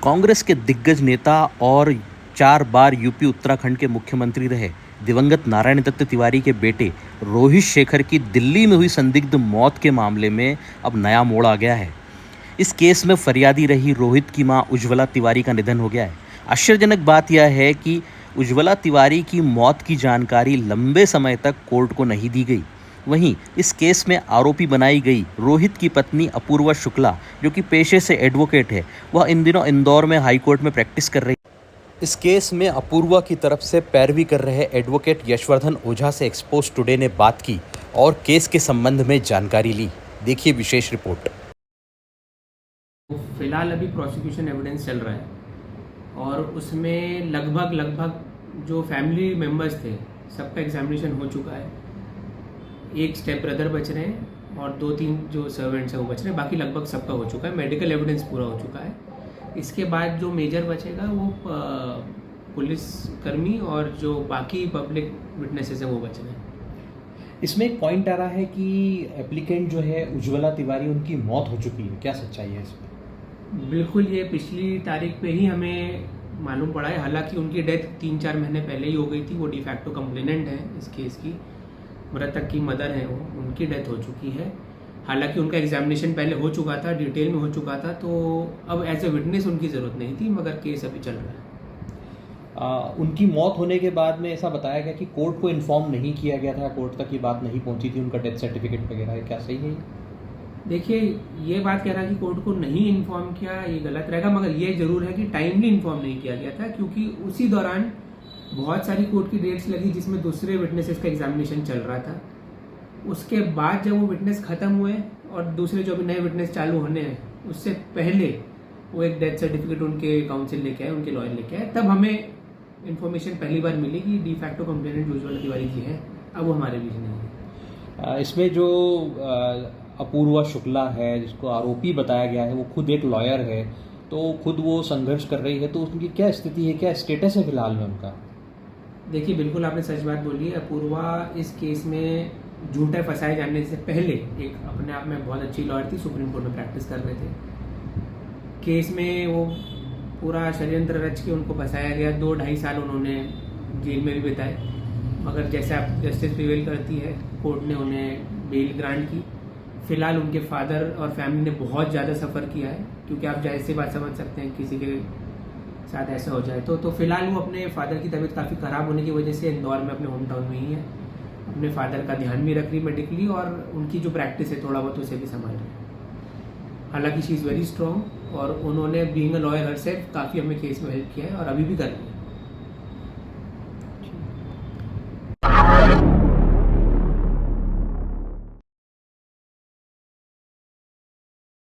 कांग्रेस के दिग्गज नेता और 4 बार यूपी उत्तराखंड के मुख्यमंत्री रहे दिवंगत नारायण दत्त तिवारी के बेटे रोहित शेखर की दिल्ली में हुई संदिग्ध मौत के मामले में अब नया मोड़ आ गया है। इस केस में फरियादी रही रोहित की मां उज्ज्वला तिवारी का निधन हो गया है। आश्चर्यजनक बात यह है कि उज्ज्वला तिवारी की मौत की जानकारी लंबे समय तक कोर्ट को नहीं दी गई। वहीं इस केस में आरोपी बनाई गई रोहित की पत्नी अपूर्वा शुक्ला, जो कि पेशे से एडवोकेट है, वह इन दिनों इंदौर में हाई कोर्ट में प्रैक्टिस कर रही है। इस केस में अपूर्वा की तरफ से पैरवी कर रहे एडवोकेट यशवर्धन ओझा से एक्सपोज टुडे ने बात की और केस के संबंध में जानकारी ली। देखिए विशेष रिपोर्ट। फिलहाल अभी प्रोसिक्यूशन एविडेंस चल रहा है और उसमें लगभग जो फैमिली मेम्बर्स थे सबका एग्जामिनेशन हो चुका है। एक स्टेप ब्रदर बच रहे हैं और 2-3 जो सर्वेंट्स हैं वो बच रहे हैं, बाकी लगभग सबका हो चुका है। मेडिकल एविडेंस पूरा हो चुका है। इसके बाद जो मेजर बचेगा वो पुलिस कर्मी और जो बाकी पब्लिक विटनेसेस हैं वो बच रहे हैं। इसमें एक पॉइंट आ रहा है कि एप्लीकेंट जो है उज्ज्वला तिवारी, उनकी मौत हो चुकी है, क्या सच्चाई है इसमें? बिल्कुल, ये पिछली तारीख पे ही हमें मालूम पड़ा है। हालांकि उनकी डेथ 3-4 महीने पहले ही हो गई थी। वो डिफैक्टो कंप्लेनेंट है इस केस की, मृतक की मदर है वो, उनकी डेथ हो चुकी है। हालांकि उनका एग्जामिनेशन पहले हो चुका था, डिटेल में हो चुका था, तो अब एज ए विटनेस उनकी ज़रूरत नहीं थी, मगर केस अभी चल रहा है। उनकी मौत होने के बाद में ऐसा बताया गया कि कोर्ट को इन्फॉर्म नहीं किया गया था, कोर्ट तक ये बात नहीं पहुंची थी, उनका डेथ सर्टिफिकेट वगैरह है, क्या सही है? देखिए, ये बात कह रहा कि कोर्ट को नहीं इन्फॉर्म किया, ये गलत रहेगा, मगर ये जरूर है कि टाइमली इन्फॉर्म नहीं किया गया था, क्योंकि उसी दौरान बहुत सारी कोर्ट की डेट्स लगी जिसमें दूसरे विटनेसेस का एग्जामिनेशन चल रहा था। उसके बाद जब वो विटनेस ख़त्म हुए और दूसरे जो भी नए विटनेस चालू होने हैं, उससे पहले वो एक डेथ सर्टिफिकेट उनके काउंसिल लेके आए, उनके लॉयर लेके आए। तब हमें इन्फॉर्मेशन पहली बार मिली कि de facto complainant Ujjwala Tiwari की है, अब वो हमारे बीच नहीं है। इसमें जो अपूर्वा शुक्ला है, जिसको आरोपी बताया गया है, वो खुद एक लॉयर है, तो खुद वो संघर्ष कर रही है, तो उनकी क्या स्थिति है, क्या स्टेटस है फिलहाल में उनका? देखिए, बिल्कुल आपने सच बात बोली है। अपूर्वा इस केस में झूठे फंसाए जाने से पहले एक अपने आप में बहुत अच्छी लॉयर थी, सुप्रीम कोर्ट में प्रैक्टिस कर रहे थे। केस में वो पूरा षड्यंत्र रच के उनको फंसाया गया। 2-2.5 साल उन्होंने जेल में भी बिताए, मगर जैसे आप जस्टिस प्रिवेल करती है, कोर्ट ने उन्हें बेल ग्रांट की। फिलहाल उनके फादर और फैमिली ने बहुत ज़्यादा सफ़र किया है, क्योंकि आप जाहिर सी बात समझ सकते हैं किसी के साथ ऐसा हो जाए तो फिलहाल वो अपने फादर की तबीयत काफ़ी ख़राब होने की वजह से इंदौर में अपने होम टाउन में ही है। अपने फादर का ध्यान भी रख रही मेडिकली, और उनकी जो प्रैक्टिस है थोड़ा बहुत उसे भी संभाल रही है। हालांकि शी इज़ वेरी स्ट्रॉन्ग और उन्होंने बीइंग अ लॉयर हरसेल्फ काफ़ी हमें केस में हेल्प किया है और अभी भी कर रही है।